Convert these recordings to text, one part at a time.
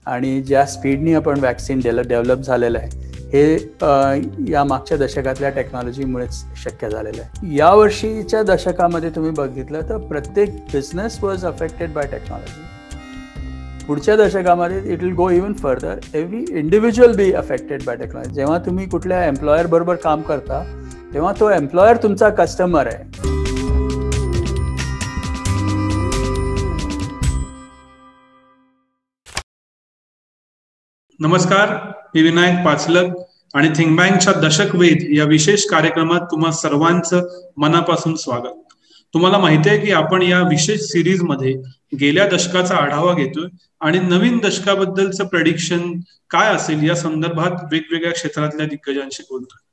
आणि ज्या स्पीडनी आपण वॅक्सिन डेव्हलप झालेलं आहे हे या मागच्या दशकातल्या टेक्नॉलॉजीमुळेच शक्य झालेलं आहे. या वर्षीच्या दशकामध्ये तुम्ही बघितलं तर प्रत्येक business was affected by technology. पुढच्या दशकामध्ये it will go even further. Every individual be affected by technology. जेव्हा तुम्ही कुठल्या एम्प्लॉयर बरोबर काम करता तेव्हा तो एम्प्लॉयर तुमचा कस्टमर आहे. नमस्कार, मी विनायक पाचलक आणि थिंक बँकच्या दशक वेध या विशेष कार्यक्रमात तुम्हा सर्वांचं मनापासून स्वागत. तुम्हाला माहिती आहे की आपण या विशेष सिरीज मध्ये गेल्या दशकाचा आढावा घेतोय आणि नवीन दशकाबद्दलचं प्रेडिक्शन काय असेल या संदर्भात वेगवेगळ्या क्षेत्रातल्या दिग्गजांशी बोलतोय.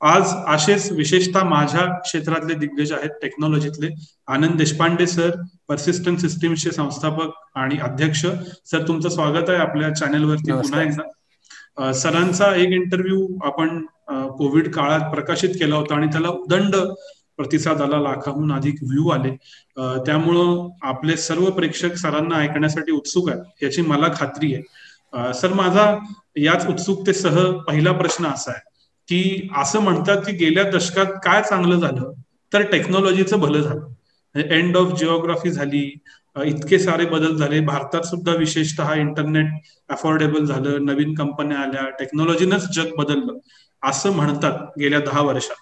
आज असेच विशेषतः माझ्या क्षेत्रातले दिग्गज आहेत टेक्नॉलॉजीतले. आनंद देशपांडे सर, पर्सिस्टंट सिस्टीम्सचे संस्थापक आणि अध्यक्ष. सर, तुमचं स्वागत आहे आपल्या चॅनेलवरती पुन्हा एकदा. सरांचा एक इंटरव्ह्यू आपण कोविड काळात प्रकाशित केला होता आणि त्याला उदंड प्रतिसाद आला, लाखाहून अधिक व्ह्यू आले. त्यामुळं आपले सर्व प्रेक्षक सरांना ऐकण्यासाठी उत्सुक आहेत याची मला खात्री आहे. सर, माझा याच उत्सुकतेसह पहिला प्रश्न असा आहे की असं म्हणतात की गेल्या दशकात काय चांगलं झालं तर टेक्नॉलॉजीचं भलं झालं. एंड ऑफ जिओग्राफी झाली, इतके सारे बदल झाले. भारतात सुद्धा विशेषतः इंटरनेट अफोर्डेबल झालं, नवीन कंपन्या आल्या, टेक्नॉलॉजीनंच जग बदललं असं म्हणतात गेल्या 10 वर्षात.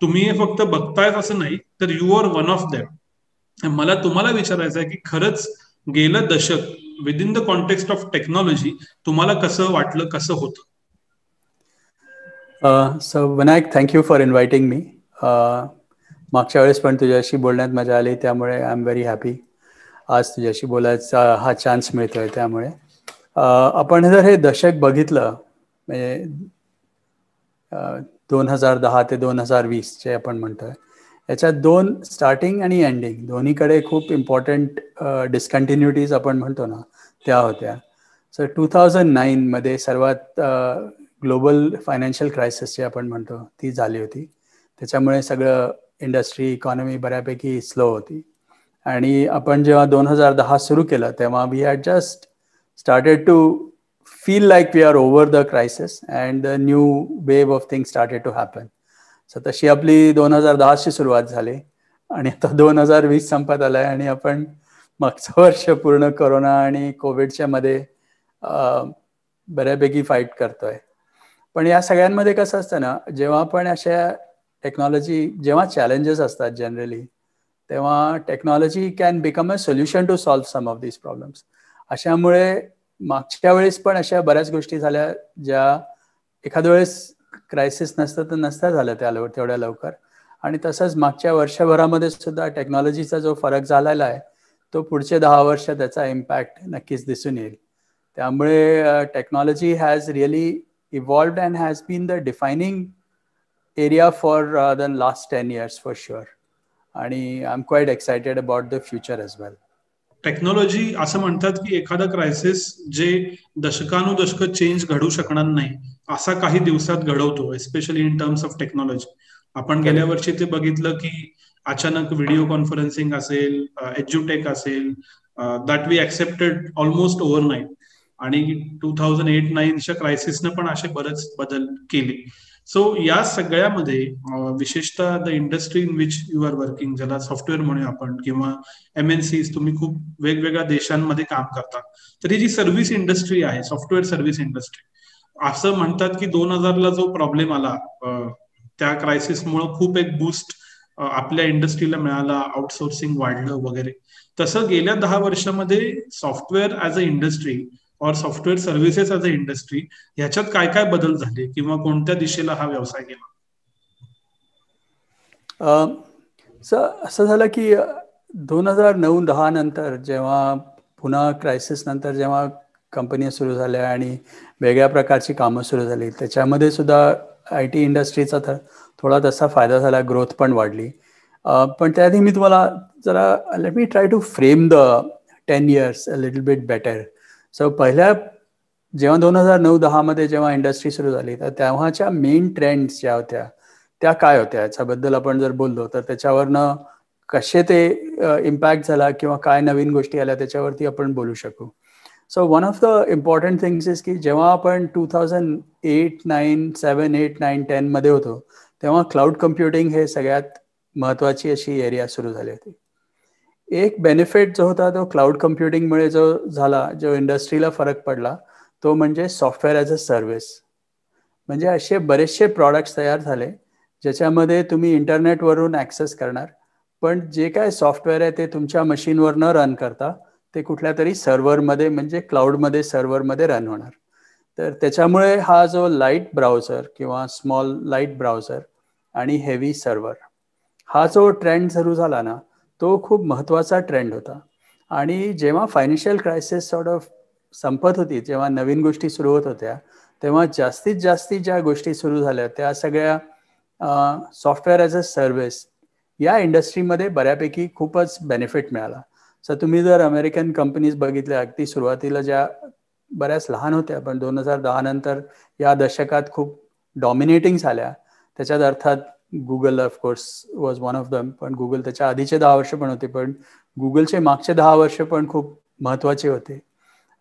तुम्ही हे फक्त बघतायत असं नाही, तर you are one of them. मला तुम्हाला विचारायचं आहे की खरंच गेलं दशक within the context of technology तुम्हाला कसं वाटलं, कसं होतं? So Vinayak, thank you for inviting me. मागच्या वेळेस पण तुझ्याशी बोलण्यात मजा आली, त्यामुळे आय एम व्हेरी हॅपी आज तुझ्याशी बोलायचा हा चान्स मिळतोय. त्यामुळे आपण जर हे दशक बघितलं म्हणजे 2010 ते 2020 जे आपण म्हणतोय, याच्यात दोन स्टार्टिंग आणि एंडिंग दोन्हीकडे खूप इम्पॉर्टंट डिस्कंटिन्युटीज आपण म्हणतो ना त्या होत्या. सो 2009 मध्ये सर्वात ग्लोबल फायनान्शियल क्रायसिस जे आपण म्हणतो ती झाली होती. त्याच्यामुळे सगळं इंडस्ट्री, इकॉनॉमी बऱ्यापैकी स्लो होती. आणि आपण जेव्हा 2010 सुरू केलं तेव्हा we had just started to feel like we are over the crisis and the new wave of things started to happen. So तशी आपली 2010 ची सुरुवात झाली आणि आता 2020 संपत आलाय आणि आपण मागचं वर्ष पूर्ण कोरोना आणि कोविडच्या मध्ये बऱ्यापैकी फाईट करतोय. पण या सगळ्यांमध्ये कसं असतं ना, जेव्हा आपण अशा टेक्नॉलॉजी, जेव्हा चॅलेंजेस असतात जनरली, तेव्हा technology can become a solution to solve some of these problems. अशामुळे मागच्या वेळेस पण अशा बऱ्याच गोष्टी झाल्या ज्या एखाद्या वेळेस क्रायसिस नसतं तर नसतं झालं तेवढ्या लवकर. आणि तसंच मागच्या वर्षभरामध्ये सुद्धा टेक्नॉलॉजीचा जो फरक झालेला आहे तो पुढचे 10 वर्ष त्याचा इम्पॅक्ट नक्कीच दिसून येईल. त्यामुळे technology has really evolved and has been the defining area for the last 10 years for sure. आणि I am quite excited about the future as well. Technology असं म्हणतात की एखादा क्रायसिस जे दशकानुदशक चेंज घडू शकणार नाही असा काही दिवसात घडवतो, especially in terms of technology. आपण गेल्या वर्षी ते बघितलं की अचानक व्हिडिओ कॉन्फरन्सिंग असेल, एज्युटेक असेल, that we accepted almost overnight. आणि 2008-9च्या क्रायसिसनं पण असे बरेच बदल केले. सो या सगळ्यामध्ये विशेषतः the industry in which you are working, ज्याला सॉफ्टवेअर म्हणूया आपण, किंवा MNCs, तुम्ही खूप वेगवेगळ्या देशांमध्ये काम करता, तर ही जी सर्व्हिस इंडस्ट्री आहे, सॉफ्टवेअर सर्व्हिस इंडस्ट्री, असं म्हणतात की 2000ला जो प्रॉब्लेम आला त्या क्रायसिसमुळे खूप एक बूस्ट आपल्या इंडस्ट्रीला मिळाला, आउटसोर्सिंग वाढलं वगैरे. तसं गेल्या 10 वर्षामध्ये सॉफ्टवेअर ॲज अ इंडस्ट्री और software services as a industry ह्याच्यात काय काय बदल झाले किंवा कोणत्या दिशेला हा व्यवसाय गेला? असं झालं की 2009-10 नंतर जेव्हा पुन्हा क्रायसिस नंतर जेव्हा कंपन्या सुरू झाल्या आणि वेगळ्या प्रकारची कामं सुरू झाली, त्याच्यामध्ये सुद्धा IT इंडस्ट्रीचा थोडा तसा फायदा झाला, ग्रोथ पण वाढली. पण त्याआधी मी तुम्हाला जरा let me try to frame the 10 years a little bit better. So पहिल्या जेव्हा 2009-10 मध्ये जेव्हा इंडस्ट्री सुरू झाली तर तेव्हाच्या मेन ट्रेंड्स ज्या होत्या त्या काय होत्या याच्याबद्दल आपण जर बोललो तर त्याच्यावरनं कसे ते इम्पॅक्ट झाला किंवा काय नवीन गोष्टी आल्या त्याच्यावरती आपण बोलू शकू. So one of the important things is की जेव्हा आपण 2008-9 होतो तेव्हा क्लाउड कम्प्युटिंग हे सगळ्यात महत्त्वाची अशी एरिया सुरू झाली होती. एक बेनिफिट जो होता तो क्लाउड कम्प्युटिंगमुळे जो झाला, जो इंडस्ट्रीला फरक पडला, तो म्हणजे सॉफ्टवेअर ॲज अ सर्व्हिस. म्हणजे असे बरेचसे प्रॉडक्ट्स तयार झाले ज्याच्यामध्ये तुम्ही इंटरनेटवरून ॲक्सेस करणार, पण जे काय सॉफ्टवेअर आहे ते तुमच्या मशीनवर न रन करता ते कुठल्या तरी सर्व्हरमध्ये म्हणजे क्लाउडमध्ये सर्व्हरमध्ये रन होणार. तर त्याच्यामुळे हा जो लाईट ब्राउझर किंवा स्मॉल लाईट ब्राउझर आणि हेवी सर्व्हर हा जो ट्रेंड सुरू झाला ना, तो खूप महत्त्वाचा ट्रेंड होता. आणि जेव्हा फायनान्शियल क्रायसिस सॉर्ट ऑफ संपत होती, जेव्हा नवीन गोष्टी सुरू होत होत्या, तेव्हा जास्तीत जास्ती ज्या गोष्टी सुरू झाल्या त्या सगळ्या सॉफ्टवेअर ॲज अ सर्व्हिस या इंडस्ट्रीमध्ये बऱ्यापैकी खूपच बेनिफिट मिळाला. सो तुम्ही जर अमेरिकन कंपनीज बघितल्या, अगदी सुरुवातीला ज्या बऱ्याच लहान होत्या, पण 2010 नंतर या दशकात खूप डॉमिनेटिंग झाल्या. त्याच्यात अर्थात Google of course was one of them, पण गुगल त्याच्या आधीचे 10 वर्ष पण होते, पण गुगलचे मागचे 10 वर्ष पण खूप महत्त्वाचे होते.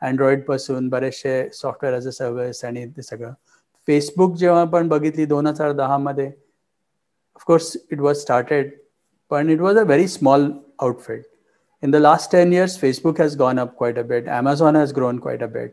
अँड्रॉइडपासून बरेचसे सॉफ्टवेअर ॲज अ सर्व्हिस आणि ते सगळं. फेसबुक जेव्हा आपण बघितली 2010 मध्ये, ऑफकोर्स इट वॉज स्टार्टेड, पण it was a very small outfit. In the last 10 years, Facebook has gone up quite a bit. Amazon has grown quite a bit.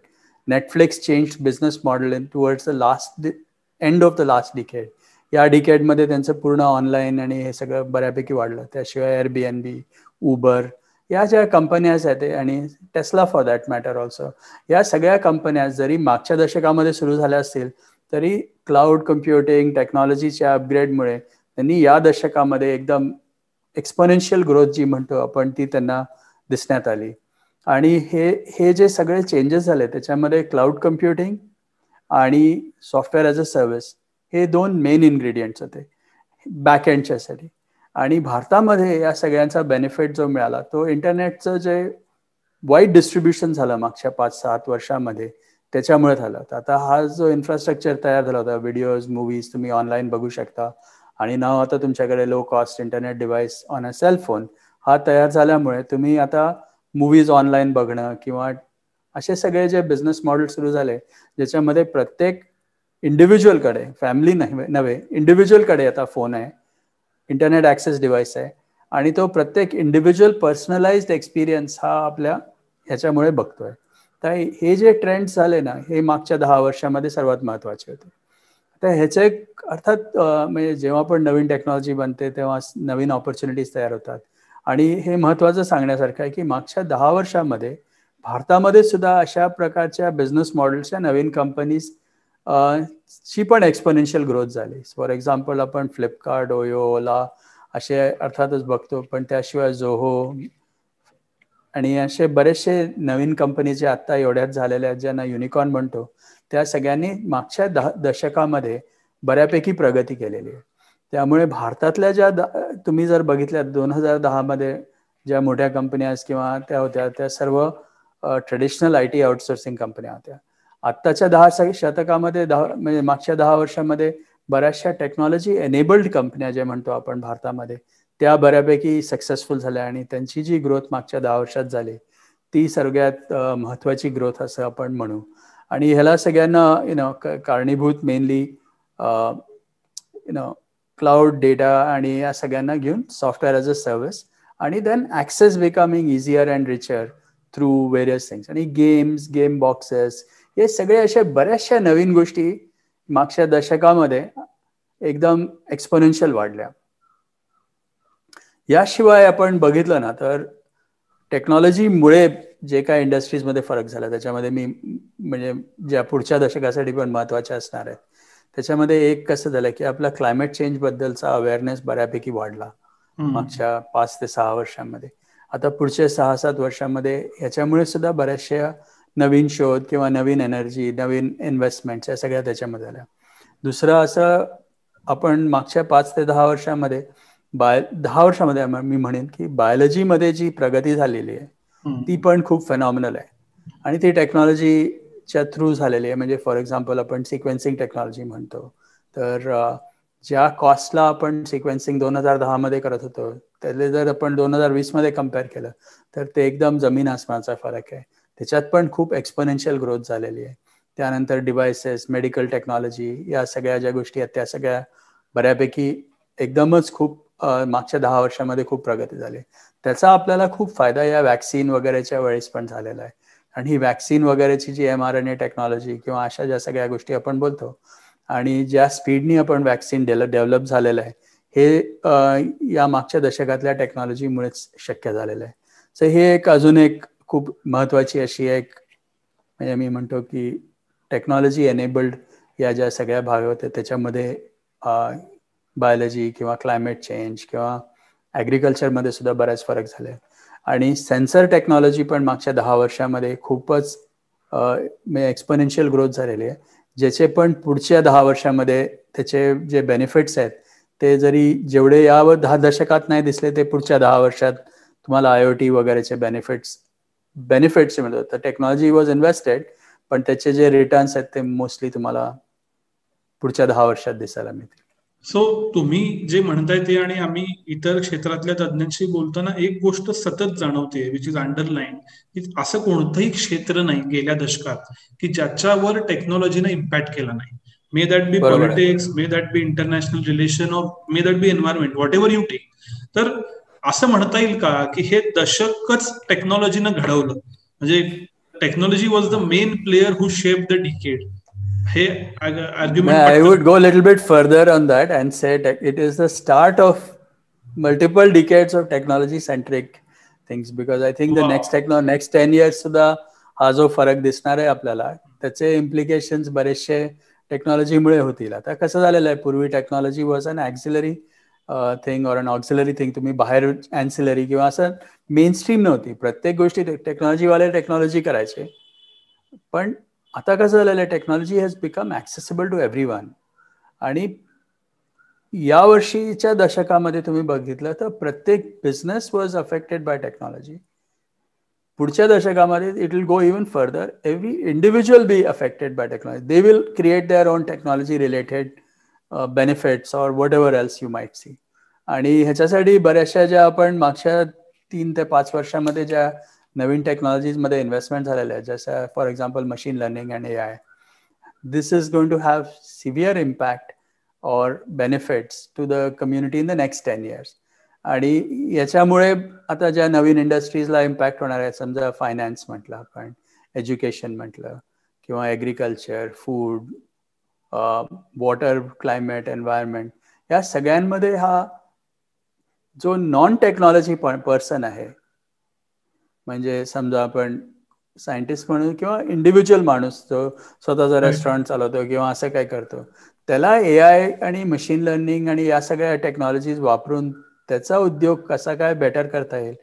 Netflix changed business model in towards the end of the last decade. या डिकेडमध्ये त्यांचं पूर्ण online आणि हे सगळं बऱ्यापैकी वाढलं. त्याशिवाय Airbnb, Uber या ज्या कंपन्याज आहेत आणि Tesla for that matter also, या सगळ्या कंपन्या जरी मागच्या दशकामध्ये सुरू झाल्या असतील तरी क्लाउड कम्प्युटिंग टेक्नॉलॉजीच्या अपग्रेडमुळे त्यांनी या दशकामध्ये एकदम एक्सपोनेन्शियल ग्रोथ जी म्हणतो आपण ती त्यांना दिसण्यात आली. आणि हे जे सगळे चेंजेस झाले त्याच्यामध्ये क्लाउड कम्प्युटिंग आणि सॉफ्टवेअर ॲज अ सर्व्हिस हे 2 मेन इन्ग्रेडियंट्स होते बॅक एंडच्यासाठी. आणि भारतामध्ये या सगळ्यांचा बेनिफिट जो मिळाला तो इंटरनेटचं जे वाईड डिस्ट्रीब्युशन झालं मागच्या 5-7 वर्षामध्ये त्याच्यामुळे झालं. तर आता हा जो इन्फ्रास्ट्रक्चर तयार झाला होता, व्हिडिओज, मूवीज तुम्ही ऑनलाईन बघू शकता, आणि नाव आता तुमच्याकडे low cost internet device on a cell phone हा तयार झाल्यामुळे तुम्ही आता मूवीज ऑनलाईन बघणं किंवा असे सगळे जे बिझनेस मॉडेल सुरू झाले ज्याच्यामध्ये प्रत्येक इंडिव्हिज्युअलकडे, फॅमिली नव्हे इंडिव्हिज्युअलकडे आता फोन आहे, इंटरनेट ॲक्सेस डिव्हाइस आहे, आणि तो प्रत्येक इंडिव्हिज्युअल पर्सनलाइज्ड एक्सपिरियन्स हा आपल्या ह्याच्यामुळे बघतोय. तर हे जे ट्रेंड्स झाले ना हे मागच्या 10 वर्षामध्ये सर्वात महत्त्वाचे होते. तर ह्याचे अर्थात म्हणजे जेव्हा पण नवीन टेक्नॉलॉजी बनते तेव्हा नवीन ऑपॉर्च्युनिटीज तयार होतात. आणि हे महत्त्वाचं सांगण्यासारखं आहे की मागच्या 10 वर्षामध्ये भारतामध्ये सुद्धा अशा प्रकारच्या बिझनेस मॉडेल्सच्या नवीन कंपनीज ची पण एक्सपोनेन्शियल ग्रोथ झाली. फॉर एक्झाम्पल आपण फ्लिपकार्ट, ओयो, ओला असे अर्थातच बघतो, पण त्याशिवाय जोहो आणि असे बरेचसे नवीन कंपनी जे आत्ता एवढ्यात झालेल्या आहेत ज्यांना युनिकॉर्न म्हणतो, त्या सगळ्यांनी मागच्या दशकामध्ये बऱ्यापैकी प्रगती केलेली आहे. त्यामुळे भारतातल्या ज्या तुम्ही जर बघितल्या 2010 मध्ये ज्या मोठ्या कंपन्या किंवा त्या होत्या त्या सर्व ट्रेडिशनल IT आउटसोर्सिंग कंपन्या होत्या. आत्ताच्या 10 शतकामध्ये म्हणजे मागच्या 10 वर्षामध्ये बऱ्याचशा टेक्नॉलॉजी एनेबल्ड कंपन्या जे म्हणतो आपण भारतामध्ये त्या बऱ्यापैकी सक्सेसफुल झाल्या आणि त्यांची जी ग्रोथ मागच्या 10 वर्षात झाली ती सगळ्यात महत्त्वाची ग्रोथ असं आपण म्हणू. आणि ह्याला सगळ्यांना कारणीभूत मेनली क्लाउड डेटा आणि या सगळ्यांना घेऊन सॉफ्टवेअर ॲज अ सर्व्हिस आणि then access becoming easier and richer through various things. आणि गेम बॉक्सेस हे सगळे अशा बऱ्याचशा नवीन गोष्टी मागच्या दशकामध्ये एकदम एक्सपोनेन्शियल वाढल्या. याशिवाय आपण बघितलं ना तर टेक्नॉलॉजीमुळे जे काय इंडस्ट्रीजमध्ये फरक झाला त्याच्यामध्ये मी म्हणजे ज्या पुढच्या दशकासाठी पण महत्त्वाच्या असणार आहेत त्याच्यामध्ये एक कसं झालं की आपला क्लायमेट चेंजबद्दलचा अवेअरनेस बऱ्यापैकी वाढला मागच्या 5 ते 6 वर्षांमध्ये. आता पुढच्या 6-7 वर्षांमध्ये ह्याच्यामुळे सुद्धा बऱ्याचशा नवीन शोध किंवा नवीन एनर्जी, नवीन इन्व्हेस्टमेंट्स या सगळ्या त्याच्यामध्ये आल्या. दुसरं असं आपण मागच्या 5 ते 10 वर्षांमध्ये 10 वर्षामध्ये मी म्हणेन की बायोलॉजीमध्ये जी प्रगती झालेली आहे ती पण खूप फेनॉमिनल आहे आणि ती टेक्नॉलॉजीच्या थ्रू झालेली आहे. म्हणजे फॉर एक्झाम्पल आपण सिक्वेन्सिंग टेक्नॉलॉजी म्हणतो, तर ज्या कॉस्टला आपण सिक्वेन्सिंग 2010 मध्ये करत होतो त्याले जर आपण 2020 मध्ये कम्पेअर केलं तर ते एकदम जमीन आसमानाचा फरक आहे. त्याच्यात पण खूप एक्सपोनेन्शियल ग्रोथ झालेली आहे. त्यानंतर डिव्हायसेस, मेडिकल टेक्नॉलॉजी, या सगळ्या ज्या गोष्टी आहेत त्या सगळ्या बऱ्यापैकी एकदमच खूप मागच्या 10 वर्षामध्ये खूप प्रगती झाली. त्याचा आपल्याला खूप फायदा या वॅक्सिन वगैरेच्या वेळेस पण झालेला आहे. आणि ही वॅक्सिन वगैरेची जी mRNA टेक्नॉलॉजी किंवा अशा ज्या सगळ्या गोष्टी आपण बोलतो आणि ज्या स्पीडनी आपण वॅक्सिन डेव्हलप झालेलं आहे, हे या मागच्या दशकातल्या टेक्नॉलॉजीमुळेच शक्य झालेलं आहे. सो हे एक अजून एक खूप महत्त्वाची अशी एक, म्हणजे मी म्हणतो की टेक्नॉलॉजी एनेबल्ड या ज्या सगळ्या भाग होते त्याच्यामध्ये बायोलॉजी किंवा क्लायमेट चेंज किंवा ॲग्रिकल्चरमध्ये सुद्धा बऱ्याच फरक झाले. आणि सेन्सर टेक्नॉलॉजी पण मागच्या 10 वर्षामध्ये खूपच एक्सपोनेन्शियल ग्रोथ झालेली आहे, ज्याचे पण पुढच्या 10 वर्षामध्ये त्याचे जे बेनिफिट्स आहेत ते जरी जेवढे या 10 दशकात नाही दिसले, ते पुढच्या 10 वर्षात तुम्हाला IoT वगैरेचे बेनिफिट्स मिळतात. तर टेक्नॉलॉजी वॉज इन्व्हेस्टेड, पण त्याचे जे रिटर्न्स आहेत ते मोस्टली तुम्हाला पुढच्या 10 वर्षात दिसायला मिळतील. सो तुम्ही जे म्हणताय ते आणि आम्ही इतर क्षेत्रातल्या तज्ञांशी बोलताना एक गोष्ट सतत जाणवते, विच इज अंडरलाईन, की असं कोणतंही क्षेत्र नाही गेल्या दशकात की ज्याच्यावर टेक्नॉलॉजीने इम्पॅक्ट केला नाही. May that be politics, may that be international relation, और may that be environment, whatever you take. तर असं म्हणता येईल का की हे दशकच टेक्नॉलॉजीनं घडवलं, म्हणजे technology was the main player who shape the decade? हे argument I would go a little bit further on that and say it is the start of multiple decades of technology centric things, because I think the next 10 years सुद्धा हा जो फरक दिसणार आहे आपल्याला, त्याचे implications बरेचसे टेक्नॉलॉजीमुळे होतील. आता कसं झालेलं आहे, पूर्वी टेक्नॉलॉजी वॉज अन ॲक्सिलरी थिंग और अन ऑक्सिलरी थिंग. तुम्ही बाहेर ॲन्सिलरी किंवा असं मेन स्ट्रीम नव्हती. प्रत्येक गोष्टी टेक्नॉलॉजीवाले टेक्नॉलॉजी करायचे. पण आता कसं झालेलं आहे, technology has become accessible to everyone. आणि या वर्षीच्या दशकामध्ये तुम्ही बघितलं तर प्रत्येक business was affected by technology. पुढच्या दशकामध्ये it will go even further. Every individual be affected by technology. They will create their own technology related benefits और whatever else you might see. आणि ह्याच्यासाठी बऱ्याचशा ज्या आपण मागच्या 3 ते 5 वर्षामध्ये ज्या नवीन टेक्नॉलॉजीजमध्ये इन्व्हेस्टमेंट झालेल्या आहेत, जसं for example machine learning and AI, this is going to have severe impact or benefits to the community in the next 10 years. आणि याच्यामुळे आता ज्या नवीन इंडस्ट्रीजला इम्पॅक्ट होणार आहे, समजा फायनान्स म्हटलं आपण, एज्युकेशन म्हटलं किंवा agriculture, food, water, climate, environment, या सगळ्यांमध्ये हा जो नॉन टेक्नॉलॉजी पर्सन आहे, म्हणजे समजा आपण सायंटिस्ट म्हणून किंवा इंडिव्हिज्युअल माणूस जो स्वतःचा रेस्टॉरंट चालवतो किंवा असं काय करतो, त्याला AI आणि मशीन लर्निंग आणि या सगळ्या टेक्नॉलॉजीज वापरून त्याचा उद्योग कसा काय बेटर करता येईल,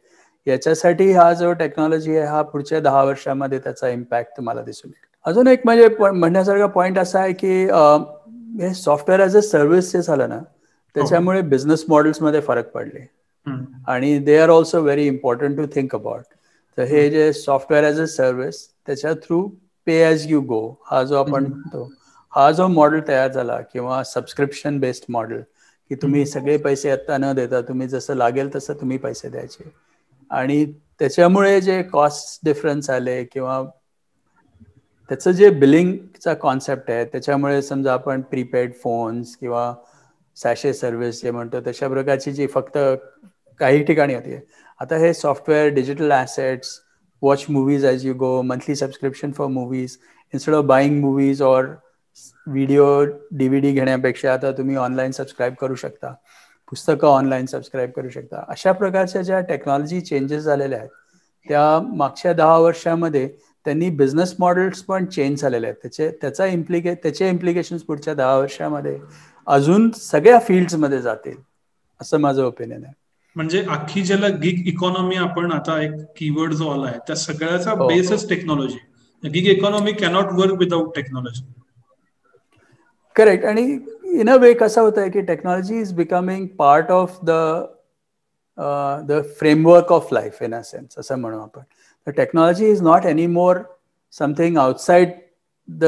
याच्यासाठी हा जो टेक्नॉलॉजी आहे हा पुढच्या 10 वर्षामध्ये त्याचा इम्पॅक्ट तुम्हाला दिसून येईल. अजून एक म्हणजे म्हणण्यासारखा पॉईंट असा आहे की हे सॉफ्टवेअर ॲज अ सर्व्हिस जे झालं ना, त्याच्यामुळे बिझनेस मॉडेल्समध्ये फरक पडले. आणि they are also very important to think about. तर हे जे सॉफ्टवेअर ॲज अ सर्व्हिस, त्याच्या through pay as you go हा जो आपण म्हणतो, हा जो मॉडेल तयार झाला, किंवा सबस्क्रिप्शन बेस्ड मॉडेल, की तुम्ही सगळे पैसे आत्ता न देता तुम्ही जसं लागेल तसं तुम्ही पैसे द्यायचे. आणि त्याच्यामुळे जे कॉस्ट डिफरन्स आले किंवा त्याचं जे बिलिंगचा कॉन्सेप्ट आहे, त्याच्यामुळे समजा आपण प्रीपेड फोन्स किंवा सॅशे सर्व्हिस जे म्हणतो तशा प्रकारची जी फक्त काही ठिकाणी होती, आता हे software, digital assets, watch movies as you go, monthly subscription for movies, instead of buying movies और व्हिडिओ DVD घेण्यापेक्षा आता तुम्ही ऑनलाईन सबस्क्राईब करू शकता, पुस्तकं ऑनलाईन सबस्क्राईब करू शकता. अशा प्रकारच्या ज्या टेक्नॉलॉजी चेंजेस झालेल्या आहेत, त्या मागच्या 10 वर्षामध्ये त्यांनी बिझनेस मॉडेल्स पण चेंज झालेले आहेत. त्याचे इम्प्लिकेशन्स पुढच्या 10 वर्षामध्ये अजून सगळ्या फील्ड्समध्ये जातील, असं माझं ओपिनियन आहे. म्हणजे अख्खी ज्याला गिग इकॉनॉमी आपण आता एक कीवर्ड जो आला आहे, त्या सगळ्याचा बेसच technology. Gig economy cannot work without technology. Correct. आणि इन अ वे कसं होत आहे की technology is becoming part of the framework of life in a sense, असं म्हणू आपण. The technology is not any more something outside the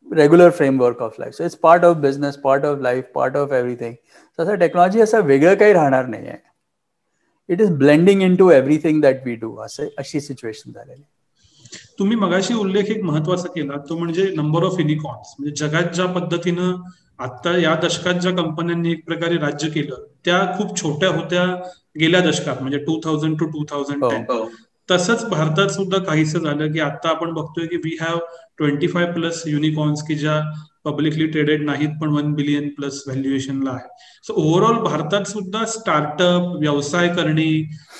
regular framework of life. So it's part of business, part of life, part of everything. तसं technology असं वेगळं काही राहणार नाही आहे. It is blending into everything that we do, अशी situation झालेली. तुम्ही मगाशी उल्लेख एक महत्वाचा केला, तो म्हणजे नंबर ऑफ युनिकॉर्न्स. म्हणजे जगात ज्या पद्धतीनं आता या दशकात ज्या कंपन्यांनी एक प्रकारे राज्य केलं, त्या खूप छोट्या होत्या गेल्या दशकात, म्हणजे 2000 to 2010. तसंच भारतात सुद्धा काहीसं झालं, की आता आपण बघतोय की वी हॅव 25+ युनिकॉर्न्स की ज्या पब्लिकली ट्रेडेड नाहीत, पण 1 बिलियन प्लस व्हॅल्युएशनला आहे. सो ओव्हरऑल भारतात सुद्धा स्टार्टअप, व्यवसाय करणे,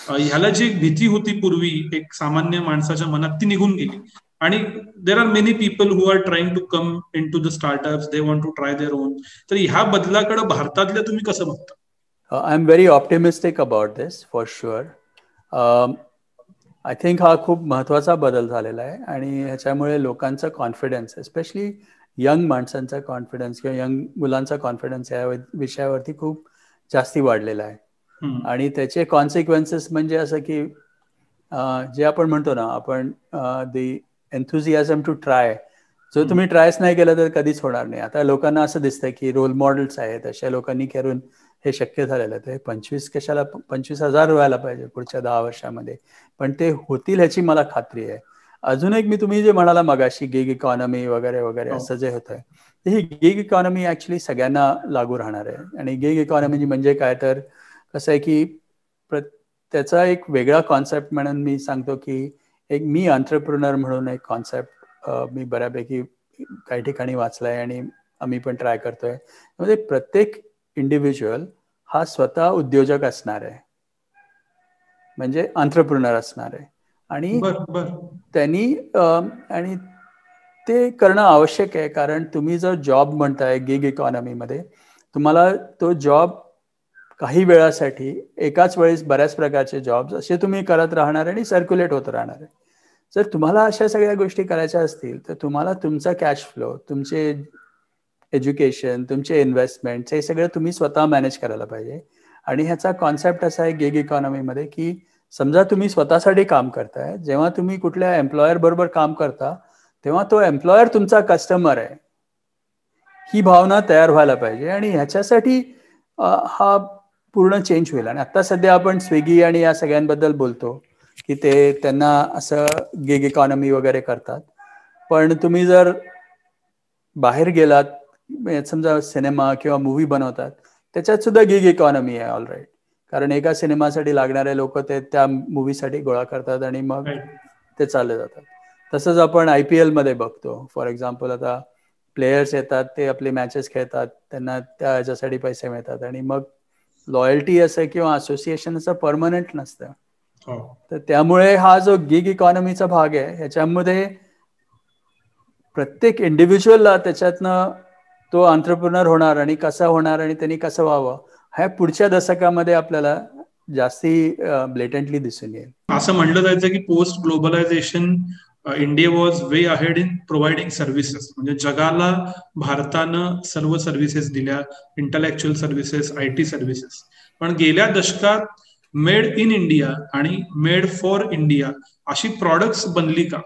ह्याला जी एक भीती होती पूर्वी एक सामान्य माणसाच्या मनात, ती निघून गेली. आणि there are many people who are trying to come into the startups, they want to try their own. तर ह्या बदलाकडे भारतातल्या तुम्ही कसं बघता? I am very optimistic about this for sure. I think हा खूप महत्त्वाचा बदल झालेला आहे आणि ह्याच्यामुळे लोकांचा कॉन्फिडन्स, एस्पेशली यंग माणसांचा कॉन्फिडन्स किंवा यंग मुलांचा कॉन्फिडन्स या विषयावरती खूप जास्ती वाढलेला आहे. आणि त्याचे कॉन्सिक्वेन्सेस म्हणजे असं की जे आपण म्हणतो ना, आपण दी एन्थुझियाझम टू ट्राय, जो तुम्ही ट्रायच नाही केलं तर कधीच होणार नाही. आता लोकांना असं दिसतंय की रोल मॉडेल्स आहेत, अशा लोकांनी करून हे शक्य झालेलं आहे. ते 25,000 व्हायला पाहिजे पुढच्या 10 वर्षामध्ये, पण ते होतील ह्याची मला खात्री आहे. अजून एक, मी तुम्ही जे म्हणाला मगाशी गिग इकॉनॉमी वगैरे वगैरे असं जे होतंय, ही गिग इकॉनॉमी ॲक्च्युली सगळ्यांना लागू राहणार आहे. आणि गिग इकॉनॉमी म्हणजे काय, तर कसं आहे की त्याचा एक वेगळा कॉन्सेप्ट म्हणून मी सांगतो की एक मी एंटरप्रेन्योर म्हणून एक कॉन्सेप्ट मी बऱ्यापैकी काही ठिकाणी वाचला आहे आणि आम्ही पण ट्राय करतोय. म्हणजे प्रत्येक इंडिव्हिज्युअल हा स्वतः उद्योजक असणार आहे, म्हणजे एंटरप्रेन्योर असणार आहे. आणि त्यांनी आणि ते करणं आवश्यक आहे, कारण तुम्ही जर जॉब म्हणताय गिग इकॉनॉमीमध्ये, तुम्हाला तो जॉब काही वेळासाठी एकाच वेळेस बऱ्याच प्रकारचे जॉब्स असे तुम्ही करत राहणार आणि सर्क्युलेट होत राहणार आहे. जर तुम्हाला अशा सगळ्या गोष्टी करायच्या असतील तर तुम्हाला तुमचा कॅश फ्लो, तुमचे एज्युकेशन, तुमचे इन्व्हेस्टमेंट्स, हे सगळं तुम्ही स्वतः मॅनेज करायला पाहिजे. आणि ह्याचा कॉन्सेप्ट असा आहे गिग इकॉनॉमीमध्ये की समजा तुम्ही स्वतःसाठी काम करताय, जेव्हा तुम्ही कुठल्या एम्प्लॉयर बरोबर काम करता तेव्हा तो एम्प्लॉयर तुमचा कस्टमर आहे, ही भावना तयार व्हायला पाहिजे. आणि ह्याच्यासाठी हा पूर्ण चेंज होईल. आणि आता सध्या आपण स्विगी आणि या सगळ्यांबद्दल बोलतो की ते त्यांना असं गिग इकॉनॉमी वगैरे करतात, पण तुम्ही जर बाहेर गेलात, समजा सिनेमा किंवा मूवी बनवतात, त्याच्यात सुद्धा गिग इकॉनॉमी आहे ऑलराईट. कारण एका सिनेमासाठी लागणारे लोक ते त्या मूवीसाठी गोळा करतात आणि मग ते चालले जातात. तसंच आपण IPL मध्ये बघतो. फॉर एक्झाम्पल, आता प्लेयर्स येतात, ते आपले मॅचेस खेळतात, त्यांना त्या ह्याच्यासाठी पैसे मिळतात आणि मग लॉयल्टी असं किंवा असोसिएशन असं परमनंट नसतं. तर त्यामुळे हा जो गिग इकॉनॉमीचा भाग आहे, ह्याच्यामध्ये प्रत्येक इंडिव्हिज्युअलला त्याच्यातनं तो एंटरप्रेन्योर होणार आणि कसा होणार आणि त्यांनी कसं व्हावं, ह्या पुढच्या दशकामध्ये आपल्याला जास्ती ब्लेटंटली दिसून येईल. असं म्हणलं जायचं की post globalisation India was way ahead in providing services. म्हणजे जगाला भारतानं सर्व सर्व्हिसेस दिल्या, इंटलेक्च्युअल सर्व्हिसेस, IT सर्व्हिसेस. पण गेल्या दशकात मेड इन इंडिया आणि मेड फॉर इंडिया अशी प्रॉडक्ट्स बनली का?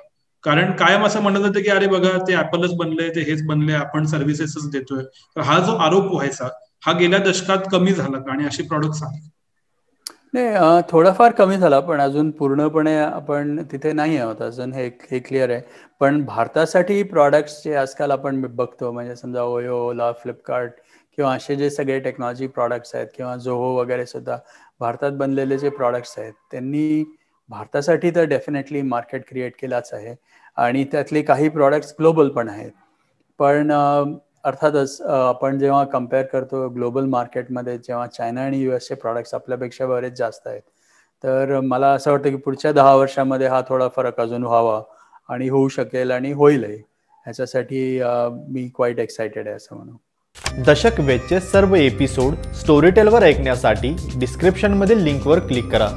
कारण कायम असं म्हणत होतं की अरे बघा, ते ऍपलच बनलंय, ते हेच बनलंय, आपण सर्व्हिसेसच देतोय. तर हा जो आरोप व्हायचा, हा गेल्या दशकात कमी झाला का आणि अशी प्रॉडक्ट्स आली? नाही, थोडाफार कमी झाला, पण अजून पूर्णपणे आपण तिथे नाही आहोत अजून, हे क्लिअर आहे. पण भारतासाठी प्रॉडक्ट्स जे आजकाल आपण बघतो, म्हणजे समजा ओयो, ओला, फ्लिपकार्ट किंवा असे जे सगळे टेक्नॉलॉजी प्रॉडक्ट्स आहेत किंवा जोहो वगैरे सुद्धा भारतात बनलेले जे प्रॉडक्ट्स आहेत, त्यांनी भारतासाठी तर डेफिनेटली मार्केट क्रिएट केलाच आहे. आणि त्यातले काही प्रॉडक्ट्स ग्लोबल पण आहेत. पण अर्थातच आपण जेव्हा कम्पेअर करतो ग्लोबल मार्केटमध्ये, जेव्हा चायना आणि US प्रॉडक्ट्स आपल्यापेक्षा बरेच जास्त आहेत, तर मला असं वाटतं की पुढच्या 10 वर्षामध्ये हा थोडा फरक अजून व्हावा आणि होऊ शकेल आणि होईलही. ह्याच्यासाठी मी क्वाईट एक्सायटेड आहे असं म्हणू. दशक वेधचे सर्व एपिसोड स्टोरीटेलवर ऐकण्यासाठी डिस्क्रिप्शनमधील लिंकवर क्लिक करा.